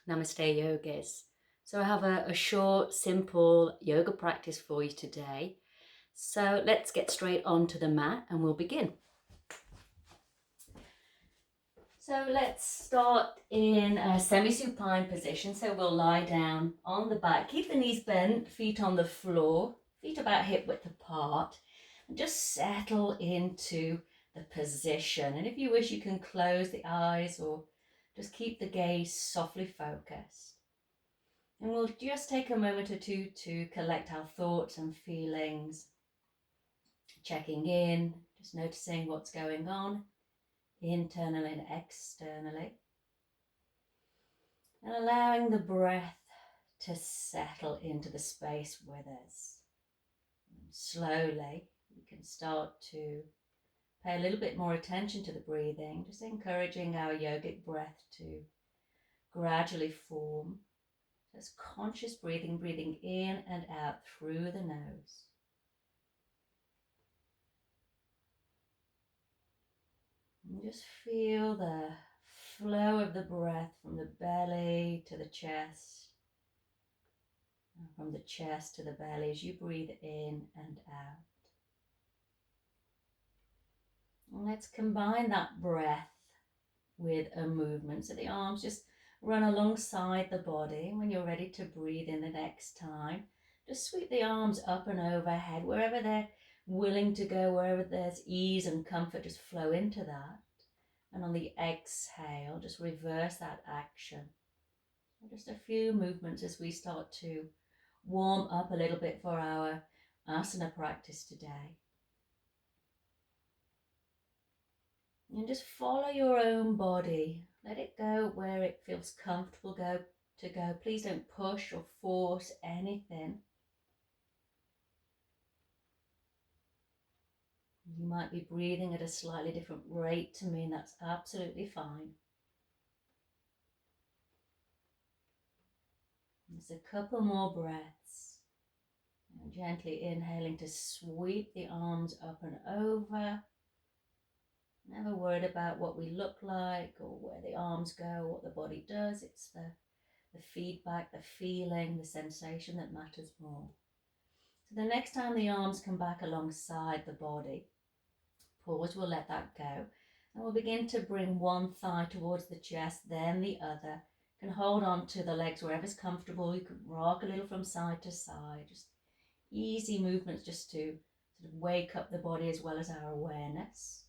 Namaste Yogis. So I have a short, simple yoga practice for you today. So let's get straight onto the mat and we'll begin. So let's start in a semi-supine position. So we'll lie down on the back, keep the knees bent, feet on the floor, feet about hip width apart, and just settle into the position. And if you wish, you can close the eyes or just keep the gaze softly focused. And we'll just take a moment or two to collect our thoughts and feelings, checking in, just noticing what's going on internally and externally, and allowing the breath to settle into the space with us. And slowly, we can start to pay a little bit more attention to the breathing, just encouraging our yogic breath to gradually form. Just conscious breathing, breathing in and out through the nose. And just feel the flow of the breath from the belly to the chest, and from the chest to the belly as you breathe in and out. And let's combine that breath with a movement. So the arms just run alongside the body. When you're ready to breathe in the next time, just sweep the arms up and overhead, wherever they're willing to go, wherever there's ease and comfort, just flow into that. And on the exhale, just reverse that action. Just a few movements as we start to warm up a little bit for our asana practice today. And just follow your own body. Let it go where it feels comfortable to go. Please don't push or force anything. You might be breathing at a slightly different rate to me, and that's absolutely fine. Just a couple more breaths. And gently inhaling to sweep the arms up and over. Never worried about what we look like or where the arms go, what the body does. It's the feedback, the feeling, the sensation that matters more. So the next time the arms come back alongside the body, pause, we'll let that go. And we'll begin to bring one thigh towards the chest, then the other. You can hold on to the legs wherever's comfortable. You can rock a little from side to side. Just easy movements just to sort of wake up the body as well as our awareness.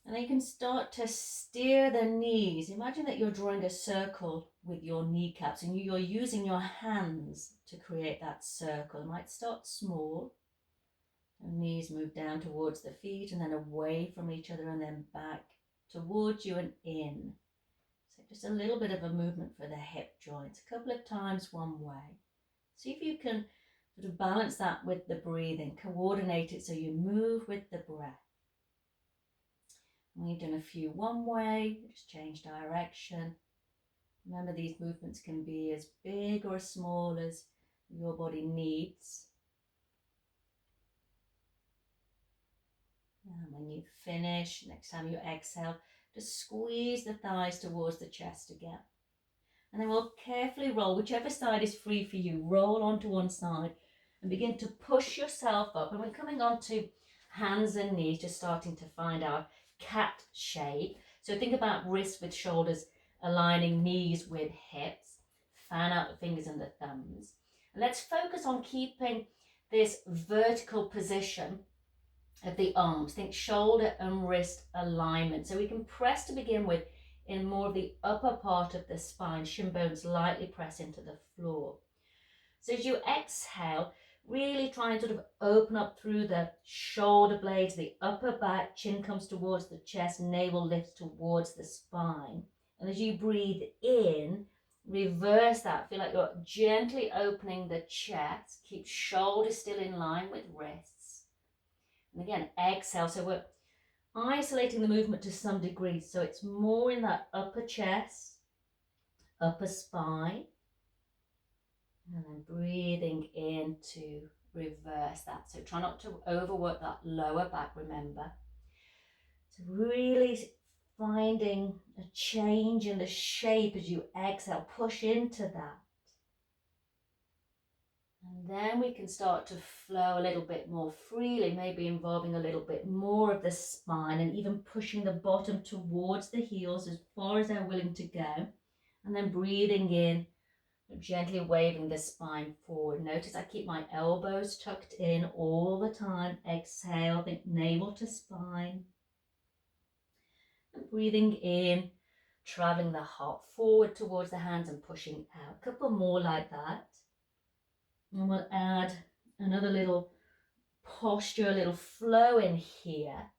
And then you can start to steer the knees. Imagine that you're drawing a circle with your kneecaps and you're using your hands to create that circle. You might start small. The knees move down towards the feet and then away from each other and then back towards you and in. So just a little bit of a movement for the hip joints, a couple of times one way. See if you can sort of balance that with the breathing, coordinate it so you move with the breath. When you've done a few one way, just change direction. Remember, these movements can be as big or as small as your body needs. And when you finish, next time you exhale, just squeeze the thighs towards the chest again. And then we'll carefully roll, whichever side is free for you, roll onto one side and begin to push yourself up. And we're coming onto hands and knees, just starting to find our cat shape. So think about wrists with shoulders aligning, knees with hips. Fan out the fingers and the thumbs. And let's focus on keeping this vertical position of the arms. Think shoulder and wrist alignment. So we can press to begin with in more of the upper part of the spine. Shin bones lightly press into the floor. So as you exhale, really try and sort of open up through the shoulder blades, the upper back, chin comes towards the chest, navel lifts towards the spine. And as you breathe in, reverse that. Feel like you're gently opening the chest. Keep shoulders still in line with wrists. And again, exhale. So we're isolating the movement to some degree. So it's more in that upper chest, upper spine. And then breathing in to reverse that. So try not to overwork that lower back, remember. So really finding a change in the shape as you exhale. Push into that. And then we can start to flow a little bit more freely, maybe involving a little bit more of the spine and even pushing the bottom towards the heels as far as they're willing to go. And then breathing in, gently waving the spine forward. Notice I keep my elbows tucked in all the time. Exhale, think navel to spine. And breathing in, traveling the heart forward towards the hands and pushing out. A couple more like that. And we'll add another little posture, a little flow in here.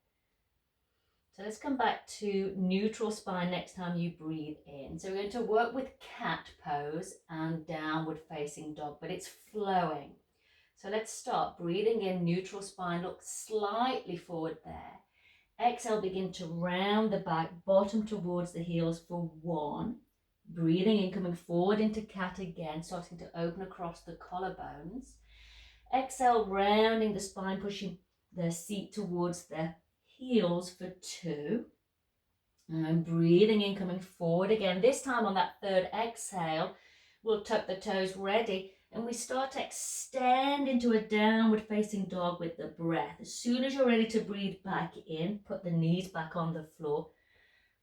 So let's come back to neutral spine next time you breathe in. So we're going to work with cat pose and downward facing dog, but it's flowing. So let's start breathing in, neutral spine, look slightly forward there. Exhale, begin to round the back, bottom towards the heels for 1. Breathing in, coming forward into cat again, starting to open across the collarbones. Exhale, rounding the spine, pushing the seat towards the heels for 2. And breathing in, coming forward again. This time on that third exhale, we'll tuck the toes ready. And we start to extend into a downward facing dog with the breath. As soon as you're ready to breathe back in, put the knees back on the floor.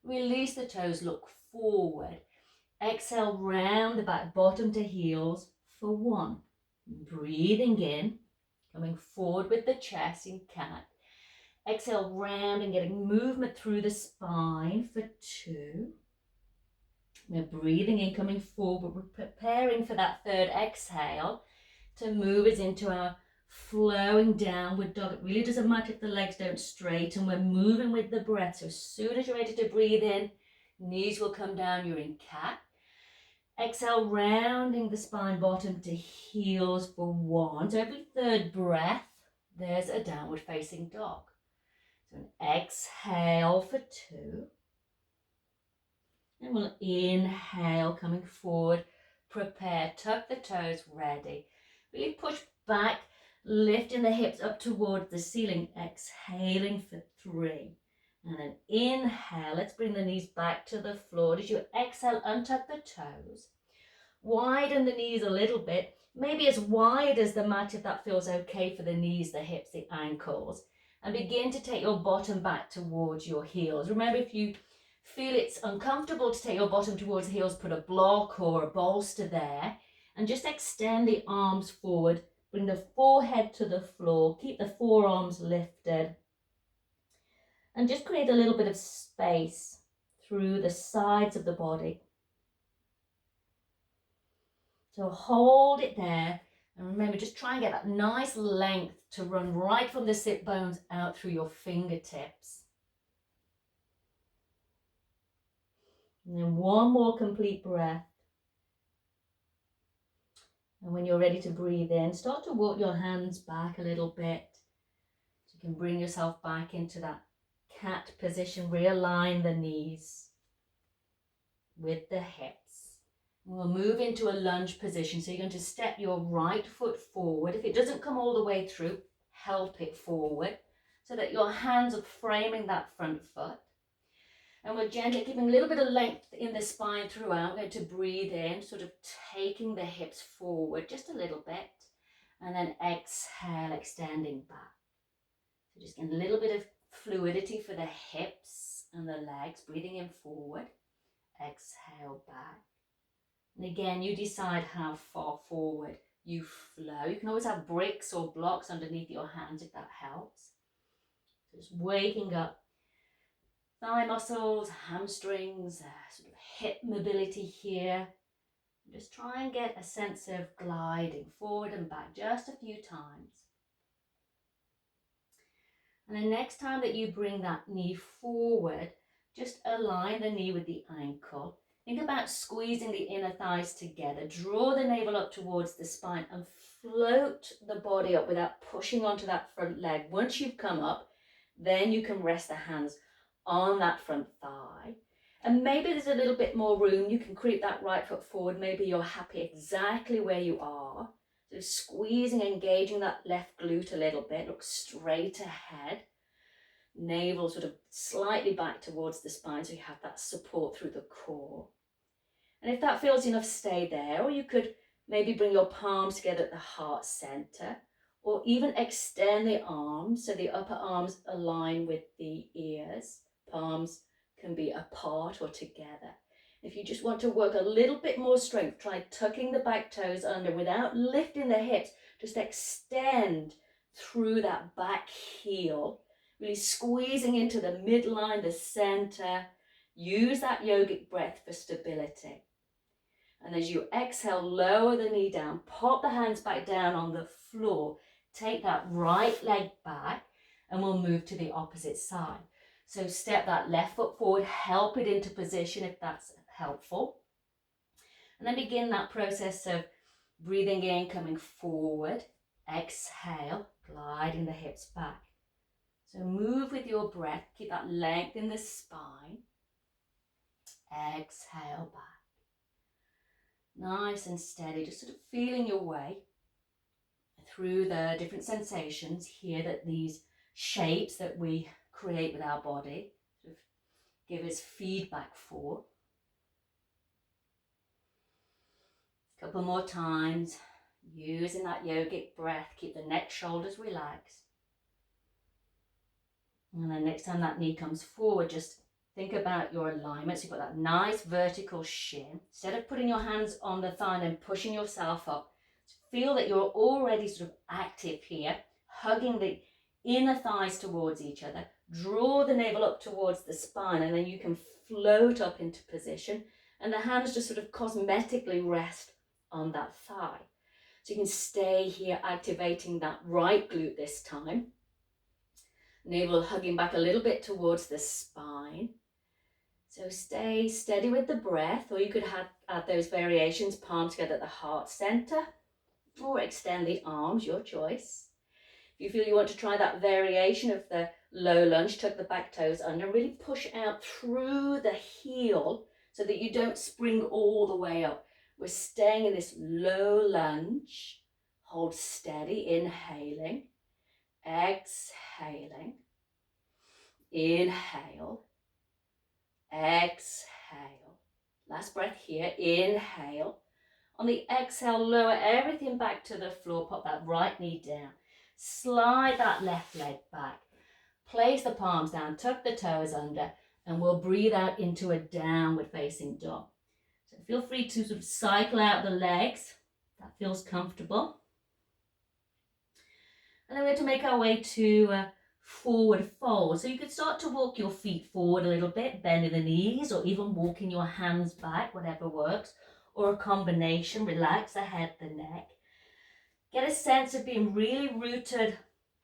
Release the toes, look forward. Exhale, round the back, bottom to heels for 1. Breathing in, coming forward with the chest in cat. Exhale, round and getting movement through the spine for 2. We're breathing in, coming forward. We're preparing for that third exhale to move us into our flowing downward dog. It really doesn't matter if the legs don't straighten. We're moving with the breath. So as soon as you're ready to breathe in, knees will come down. You're in cat. Exhale, rounding the spine, bottom to heels for 1. So every third breath, there's a downward facing dog. So an exhale for 2. And we'll inhale, coming forward, prepare, tuck the toes, ready. Really push back, lifting the hips up towards the ceiling, exhaling for 3. And then inhale, let's bring the knees back to the floor. As you exhale, untuck the toes. Widen the knees a little bit, maybe as wide as the mat if that feels okay for the knees, the hips, the ankles. And begin to take your bottom back towards your heels. Remember, if you feel it's uncomfortable to take your bottom towards the heels, put a block or a bolster there. And just extend the arms forward. Bring the forehead to the floor. Keep the forearms lifted. And just create a little bit of space through the sides of the body. So hold it there. And remember, just try and get that nice length to run right from the sit bones out through your fingertips. And then one more complete breath. And when you're ready to breathe in, start to walk your hands back a little bit. So you can bring yourself back into that cat position. Realign the knees with the hips. And we'll move into a lunge position. So you're going to step your right foot forward. If it doesn't come all the way through, help it forward so that your hands are framing that front foot. And we're gently keeping a little bit of length in the spine throughout. We're going to breathe in, sort of taking the hips forward just a little bit. And then exhale, extending back. So just getting a little bit of fluidity for the hips and the legs. Breathing in forward. Exhale back. And again, you decide how far forward you flow. You can always have bricks or blocks underneath your hands if that helps. Just waking up thigh muscles, hamstrings, sort of hip mobility here. Just try and get a sense of gliding forward and back just a few times. And the next time that you bring that knee forward, just align the knee with the ankle. Think about squeezing the inner thighs together. Draw the navel up towards the spine and float the body up without pushing onto that front leg. Once you've come up, then you can rest the hands on that front thigh. And maybe there's a little bit more room. You can creep that right foot forward. Maybe you're happy exactly where you are. So squeezing, engaging that left glute a little bit. Look straight ahead. Navel sort of slightly back towards the spine so you have that support through the core. And if that feels enough, stay there. Or you could maybe bring your palms together at the heart center, or even extend the arms so the upper arms align with the ears. Palms can be apart or together. If you just want to work a little bit more strength, try tucking the back toes under without lifting the hips. Just extend through that back heel, really squeezing into the midline, the center. Use that yogic breath for stability. And as you exhale, lower the knee down, pop the hands back down on the floor. Take that right leg back and we'll move to the opposite side. So step that left foot forward, help it into position if that's helpful. And then begin that process of breathing in, coming forward. Exhale, gliding the hips back. So move with your breath, keep that length in the spine. Exhale back. Nice and steady, just sort of feeling your way through the different sensations here that these shapes that we create with our body sort of give us feedback for. A couple more times, using that yogic breath, keep the neck, shoulders relaxed. And then next time that knee comes forward, just think about your alignment. So you've got that nice vertical shin. Instead of putting your hands on the thigh and pushing yourself up, feel that you're already sort of active here, hugging the inner thighs towards each other. Draw the navel up towards the spine, and then you can float up into position. And the hands just sort of cosmetically rest on that thigh. So you can stay here, activating that right glute this time. Navel hugging back a little bit towards the spine. So stay steady with the breath, or you could add those variations, palms together at the heart center, or extend the arms, your choice. If you feel you want to try that variation of the low lunge, tuck the back toes under, really push out through the heel so that you don't spring all the way up. We're staying in this low lunge. Hold steady, inhaling, exhaling, inhale, exhale. Last breath here, inhale. On the exhale, lower everything back to the floor, pop that right knee down. Slide that left leg back. Place the palms down, tuck the toes under, and we'll breathe out into a downward facing dog. So feel free to sort of cycle out the legs. That feels comfortable. And then we're going to make our way to forward fold. So you could start to walk your feet forward a little bit, bending the knees, or even walking your hands back, whatever works. Or a combination, relax the head, the neck. Get a sense of being really rooted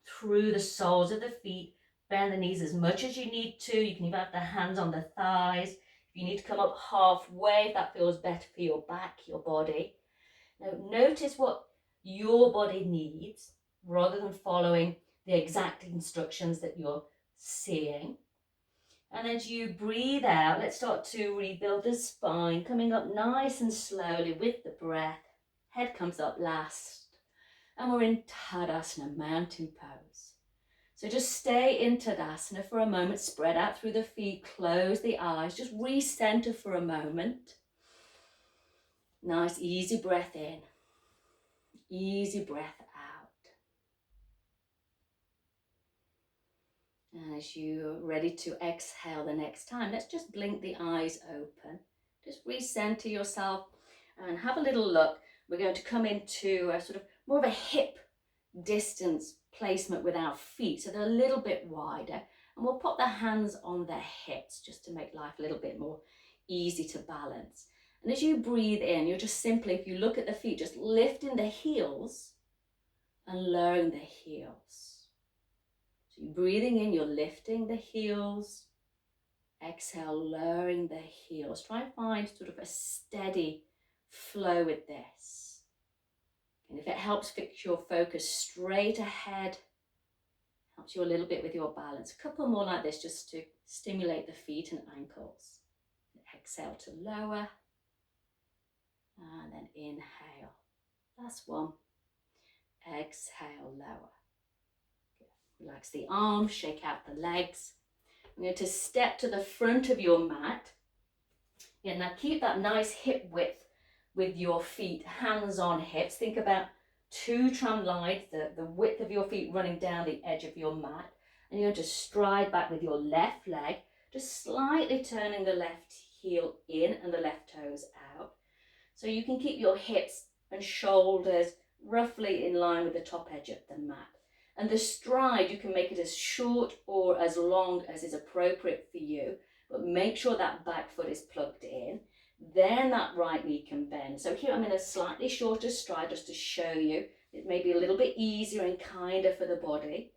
through the soles of the feet. Bend the knees as much as you need to. You can even have the hands on the thighs. If you need to come up halfway, if that feels better for your back, your body. Now notice what your body needs rather than following the exact instructions that you're seeing. And as you breathe out, let's start to rebuild the spine, coming up nice and slowly with the breath. Head comes up last. And we're in Tadasana, mountain pose. So just stay in Tadasana for a moment, spread out through the feet, close the eyes, just recenter for a moment. Nice, easy breath in, easy breath out. And as you're ready to exhale the next time, let's just blink the eyes open. Just recenter yourself and have a little look. We're going to come into a sort of more of a hip distance placement with our feet, so they're a little bit wider. And we'll put the hands on their hips just to make life a little bit more easy to balance. And as you breathe in, you're just simply, if you look at the feet, just lifting the heels and lowering the heels. So you're breathing in, you're lifting the heels. Exhale, lowering the heels. Try and find sort of a steady flow with this. And if it helps, fix your focus straight ahead. Helps you a little bit with your balance. A couple more like this just to stimulate the feet and ankles. Exhale to lower. And then inhale. Last one. Exhale, lower. Relax the arms, shake out the legs. I'm going to step to the front of your mat. Yeah, now keep that nice hip width with your feet, hands on hips. Think about 2 tram lines, the width of your feet running down the edge of your mat. And you're going to stride back with your left leg, just slightly turning the left heel in and the left toes out. So you can keep your hips and shoulders roughly in line with the top edge of the mat. And the stride, you can make it as short or as long as is appropriate for you, but make sure that back foot is plugged in. Then that right knee can bend. So here I'm in a slightly shorter stride just to show you. It may be a little bit easier and kinder for the body.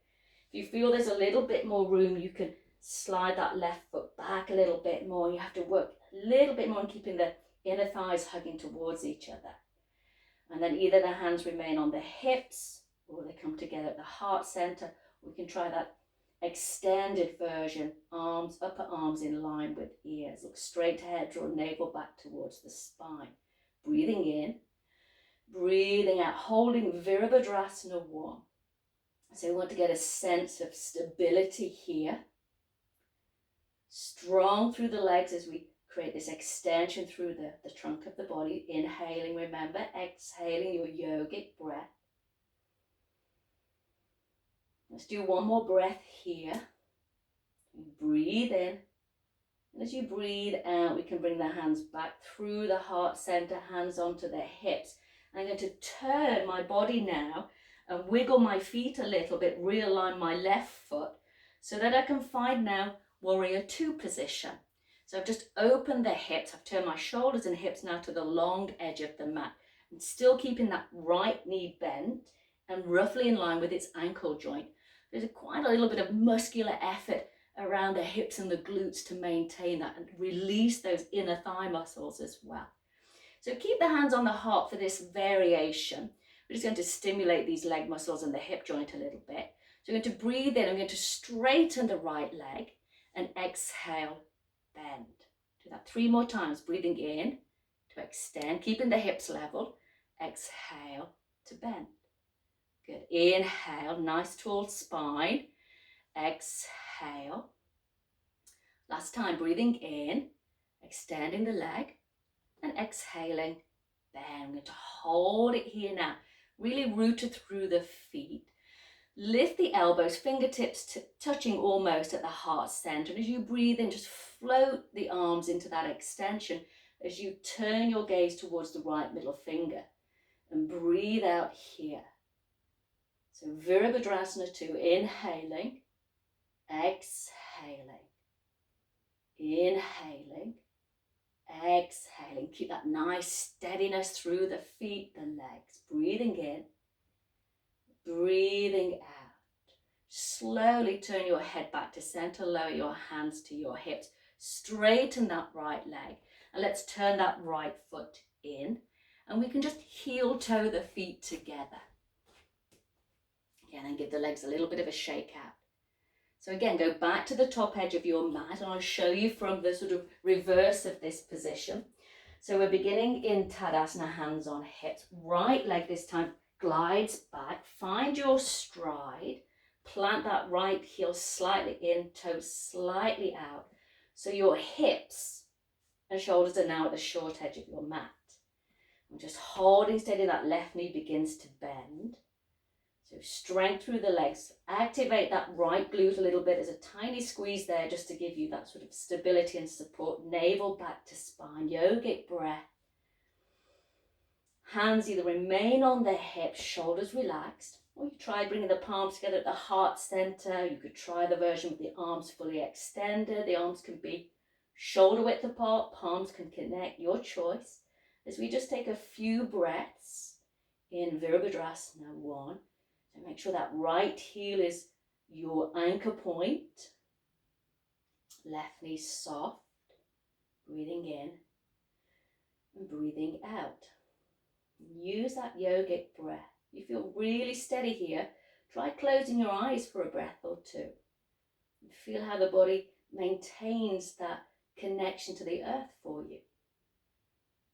If you feel there's a little bit more room, you can slide that left foot back a little bit more. You have to work a little bit more on keeping the inner thighs hugging towards each other. And then either the hands remain on the hips or they come together at the heart center. We can try that extended version, arms, upper arms in line with ears. Look straight ahead, draw navel back towards the spine. Breathing in, breathing out, holding Virabhadrasana 1. So we want to get a sense of stability here. Strong through the legs as we create this extension through the trunk of the body. Inhaling, remember, exhaling your yogic breath. Let's do one more breath here. Breathe in. And as you breathe out, we can bring the hands back through the heart center, hands onto the hips. I'm going to turn my body now and wiggle my feet a little bit, realign my left foot so that I can find now Warrior 2 position. So I've just opened the hips, I've turned my shoulders and hips now to the long edge of the mat. And still keeping that right knee bent and roughly in line with its ankle joint. There's quite a little bit of muscular effort around the hips and the glutes to maintain that and release those inner thigh muscles as well. So keep the hands on the heart for this variation. We're just going to stimulate these leg muscles and the hip joint a little bit. So I'm going to breathe in, I'm going to straighten the right leg and exhale, bend. Do that 3 more times, breathing in to extend, keeping the hips level, exhale to bend. Good, inhale, nice tall spine, exhale. Last time, breathing in, extending the leg and exhaling, bend. I'm going to hold it here now, really rooted through the feet. Lift the elbows, fingertips touching almost at the heart center. And as you breathe in, just float the arms into that extension as you turn your gaze towards the right middle finger. And breathe out here. So Virabhadrasana 2, inhaling, exhaling, inhaling, exhaling. Keep that nice steadiness through the feet, the legs. Breathing in, breathing out. Slowly turn your head back to center, lower your hands to your hips. Straighten that right leg. And let's turn that right foot in. And we can just heel toe the feet together. Again, and give the legs a little bit of a shake out. So again, go back to the top edge of your mat and I'll show you from the sort of reverse of this position. So we're beginning in Tadasana, hands on hips. Right leg this time glides back. Find your stride. Plant that right heel slightly in, toes slightly out. So your hips and shoulders are now at the short edge of your mat. I'm just holding steady, that left knee begins to bend. So strength through the legs. Activate that right glute a little bit. There's a tiny squeeze there just to give you that sort of stability and support. Navel back to spine. Yogic breath. Hands either remain on the hips, shoulders relaxed, or you try bringing the palms together at the heart center. You could try the version with the arms fully extended. The arms can be shoulder width apart, palms can connect, your choice. As we just take a few breaths in Virabhadrasana 1. So make sure that right heel is your anchor point. Left knee soft. Breathing in and breathing out. Use that yogic breath. You feel really steady here. Try closing your eyes for a breath or two. And feel how the body maintains that connection to the earth for you.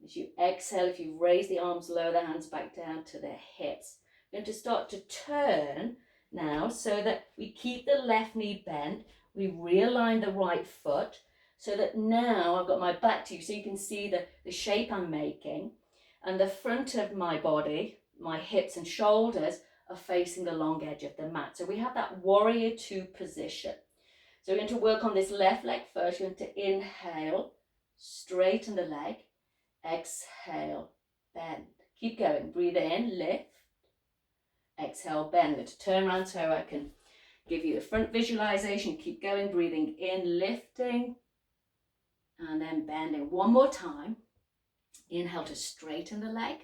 As you exhale, if you raise the arms, lower the hands back down to the hips. You're going to start to turn now so that we keep the left knee bent. We realign the right foot so that now I've got my back to you so you can see the shape I'm making, and the front of my body, my hips and shoulders, are facing the long edge of the mat. So we have that warrior two position. So we're going to work on this left leg first. You're going to inhale, straighten the leg, exhale, bend. Keep going, breathe in, lift, exhale, bend. I'm going to turn around so I can give you the front visualization. Keep going, breathing in, lifting, and then bending. One more time. Inhale to straighten the leg.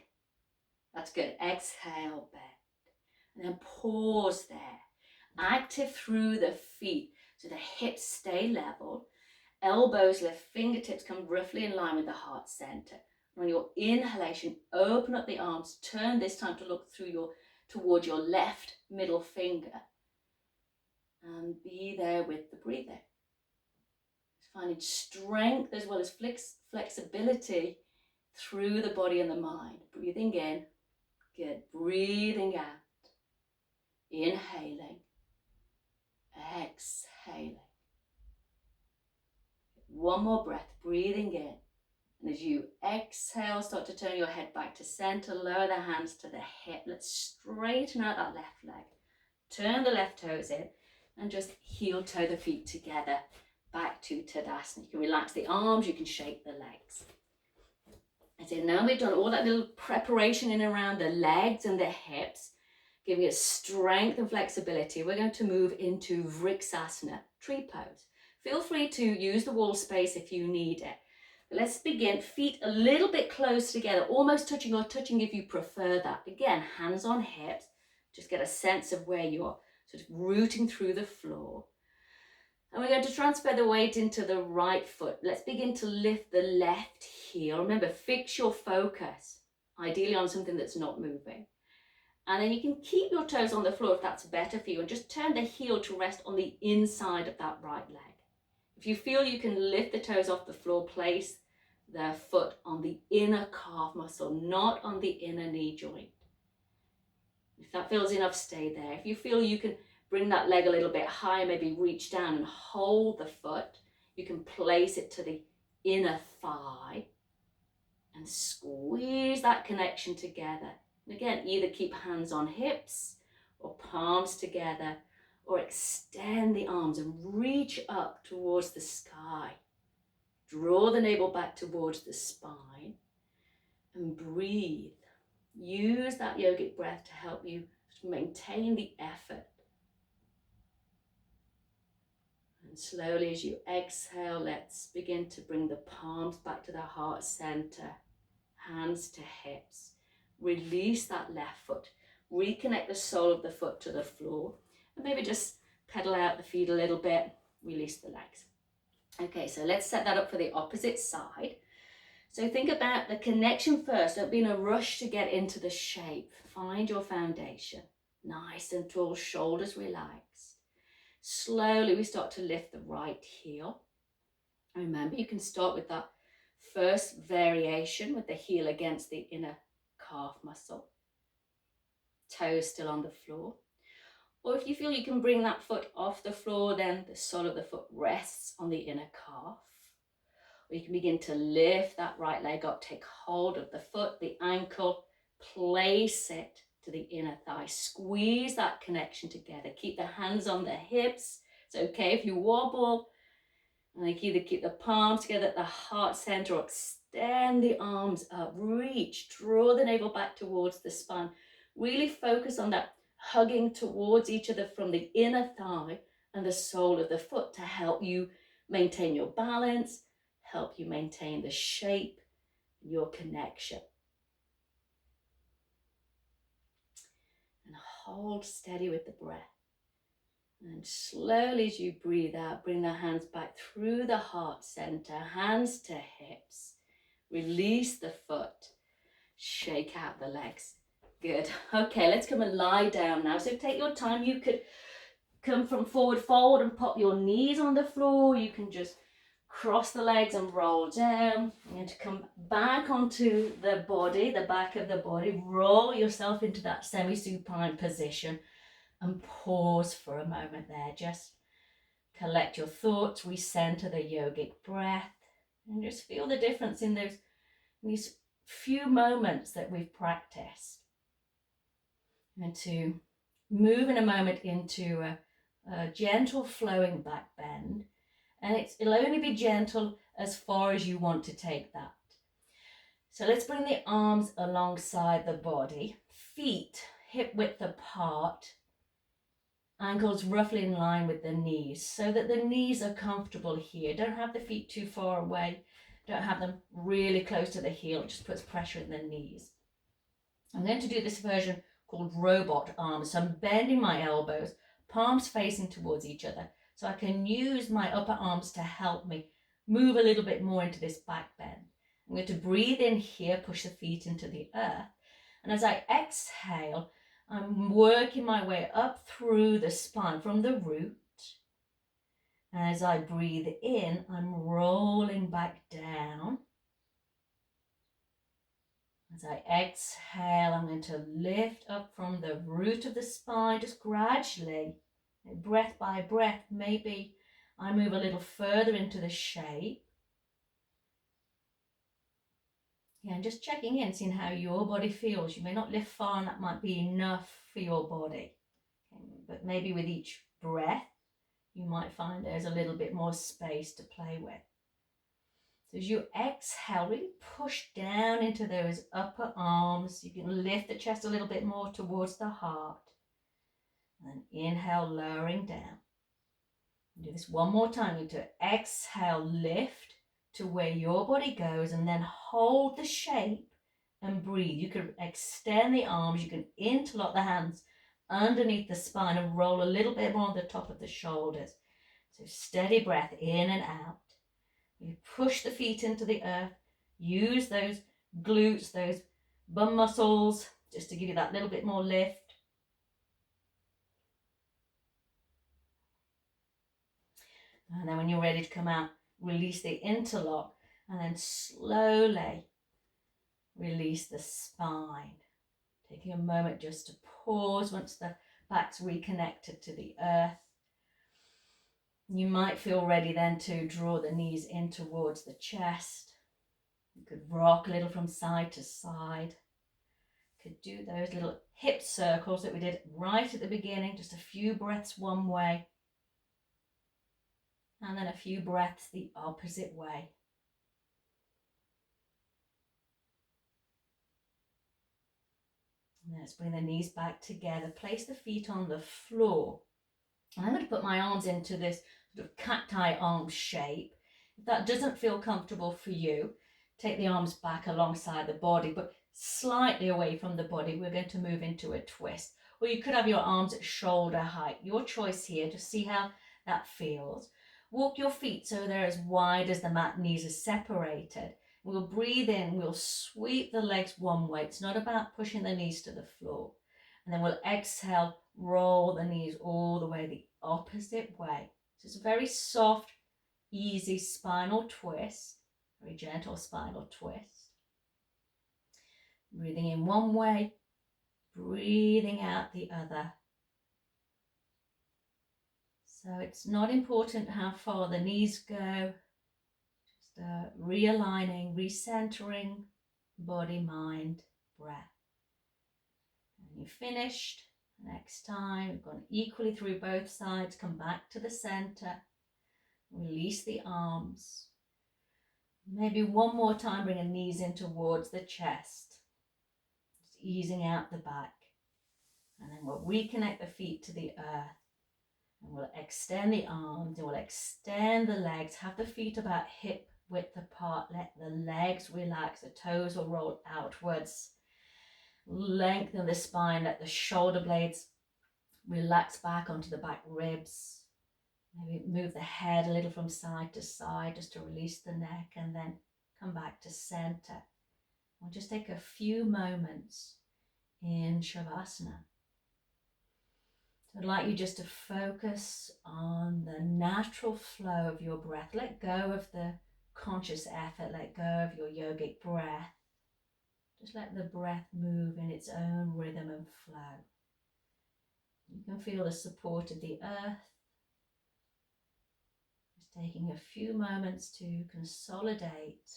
That's good. Exhale, bend. And then pause there. Active through the feet so the hips stay level. Elbows lift, fingertips come roughly in line with the heart center. And on your inhalation, open up the arms. Turn this time to look towards your left middle finger. And be there with the breathing. Finding strength as well as flexibility through the body and the mind. Breathing in, good. Breathing out. Inhaling, exhaling. One more breath, breathing in. And as you exhale, start to turn your head back to center, lower the hands to the hip. Let's straighten out that left leg. Turn the left toes in and just heel toe the feet together back to Tadasana. You can relax the arms, you can shake the legs. And so now we've done all that little preparation in and around the legs and the hips, giving it strength and flexibility. We're going to move into Vriksasana, tree pose. Feel free to use the wall space if you need it. But let's begin, feet a little bit close together, almost touching or touching if you prefer that. Again, hands on hips, just get a sense of where you're sort of rooting through the floor. And we're going to transfer the weight into the right foot. Let's begin to lift the left heel. Remember, fix your focus, ideally on something that's not moving. And then you can keep your toes on the floor if that's better for you, and just turn the heel to rest on the inside of that right leg. If you feel you can lift the toes off the floor, place the foot on the inner calf muscle, not on the inner knee joint. If that feels enough, stay there. If you feel you can bring that leg a little bit higher, maybe reach down and hold the foot, you can place it to the inner thigh and squeeze that connection together. And again, either keep hands on hips or palms together, or extend the arms and reach up towards the sky. Draw the navel back towards the spine and breathe. Use that yogic breath to help you maintain the effort. And slowly as you exhale, let's begin to bring the palms back to the heart center, hands to hips. Release that left foot. Reconnect the sole of the foot to the floor. And maybe just pedal out the feet a little bit. Release the legs. Okay, so let's set that up for the opposite side. So think about the connection first. Don't be in a rush to get into the shape. Find your foundation. Nice and tall, shoulders relaxed. Slowly we start to lift the right heel. Remember, you can start with that first variation with the heel against the inner calf muscle. Toes still on the floor. Or if you feel you can bring that foot off the floor, then the sole of the foot rests on the inner calf. Or you can begin to lift that right leg up, take hold of the foot, the ankle, place it to the inner thigh. Squeeze that connection together. Keep the hands on the hips. It's okay if you wobble. And either keep the palms together at the heart center or extend the arms up. Reach, draw the navel back towards the spine. Really focus on that hugging towards each other from the inner thigh and the sole of the foot to help you maintain your balance, help you maintain the shape, your connection. And hold steady with the breath. And slowly as you breathe out, bring the hands back through the heart center, hands to hips. Release the foot, shake out the legs. Good. Okay, let's come and lie down now. So take your time. You could come from forward fold and pop your knees on the floor. You can just cross the legs and roll down. You're going to come back onto the body, the back of the body. Roll yourself into that semi-supine position. And pause for a moment there. Just collect your thoughts, recenter the yogic breath, and just feel the difference in these few moments that we've practiced. And to move in a moment into a gentle flowing back bend. And it'll only be gentle as far as you want to take that. So let's bring the arms alongside the body, feet hip width apart, ankles roughly in line with the knees, so that the knees are comfortable here. Don't have the feet too far away. Don't have them really close to the heel. It just puts pressure in the knees. I'm going to do this version called robot arms. So I'm bending my elbows, palms facing towards each other, so I can use my upper arms to help me move a little bit more into this back bend. I'm going to breathe in here, push the feet into the earth. And as I exhale, I'm working my way up through the spine from the root. And as I breathe in, I'm rolling back down. As I exhale, I'm going to lift up from the root of the spine, just gradually, breath by breath. Maybe I move a little further into the shape. Yeah, and just checking in, seeing how your body feels. You may not lift far, and that might be enough for your body. Okay, but maybe with each breath, you might find there's a little bit more space to play with. So as you exhale, really push down into those upper arms. You can lift the chest a little bit more towards the heart. And inhale, lowering down. Do this one more time. You're going to exhale, lift to where your body goes, and then hold the shape and breathe. You can extend the arms. You can interlock the hands underneath the spine and roll a little bit more on the top of the shoulders. So steady breath in and out. You push the feet into the earth. Use those glutes, those bum muscles, just to give you that little bit more lift. And then when you're ready to come out, release the interlock and then slowly release the spine. Taking a moment just to pause once the back's reconnected to the earth. You might feel ready then to draw the knees in towards the chest. You could rock a little from side to side. You could do those little hip circles that we did right at the beginning, just a few breaths one way, and then a few breaths the opposite way. And let's bring the knees back together. Place the feet on the floor. And I'm going to put my arms into this sort of cacti arm shape. If that doesn't feel comfortable for you, take the arms back alongside the body, but slightly away from the body. We're going to move into a twist. Or you could have your arms at shoulder height. Your choice here. Just see how that feels. Walk your feet so they're as wide as the mat, knees are separated. We'll breathe in, we'll sweep the legs one way. It's not about pushing the knees to the floor. And then we'll exhale, roll the knees all the way the opposite way. So it's a very soft, easy spinal twist, very gentle spinal twist. Breathing in one way, breathing out the other. So it's not important how far the knees go, just realigning, recentering body, mind, breath. And you're finished. Next time, you've gone equally through both sides, come back to the center, release the arms. Maybe one more time, bring the knees in towards the chest, just easing out the back. And then we'll reconnect the feet to the earth. And we'll extend the arms and we'll extend the legs. Have the feet about hip width apart. Let the legs relax. The toes will roll outwards. Lengthen the spine. Let the shoulder blades relax back onto the back ribs. Maybe move the head a little from side to side just to release the neck, and then come back to center. We'll just take a few moments in Shavasana. I'd like you just to focus on the natural flow of your breath. Let go of the conscious effort. Let go of your yogic breath. Just let the breath move in its own rhythm and flow. You can feel the support of the earth. Just taking a few moments to consolidate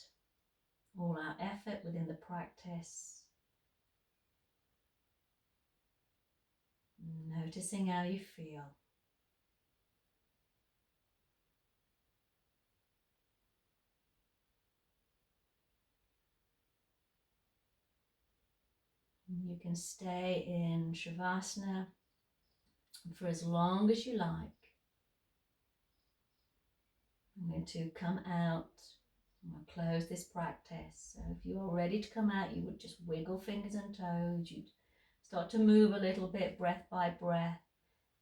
all our effort within the practice. Noticing how you feel. You can stay in Shavasana for as long as you like. I'm going to come out. I'm going to close this practice. So if you are ready to come out, you would just wiggle fingers and toes. You'd start to move a little bit, breath by breath.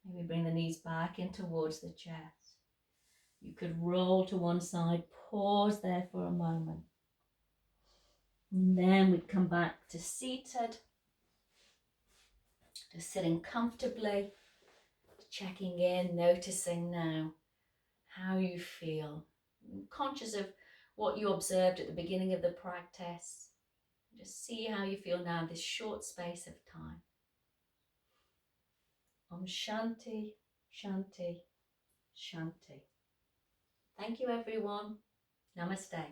Maybe bring the knees back in towards the chest. You could roll to one side, pause there for a moment. And then we'd come back to seated, just sitting comfortably, checking in, noticing now how you feel. Conscious of what you observed at the beginning of the practice. Just see how you feel now in this short space of time. Om Shanti, Shanti, Shanti. Thank you everyone. Namaste.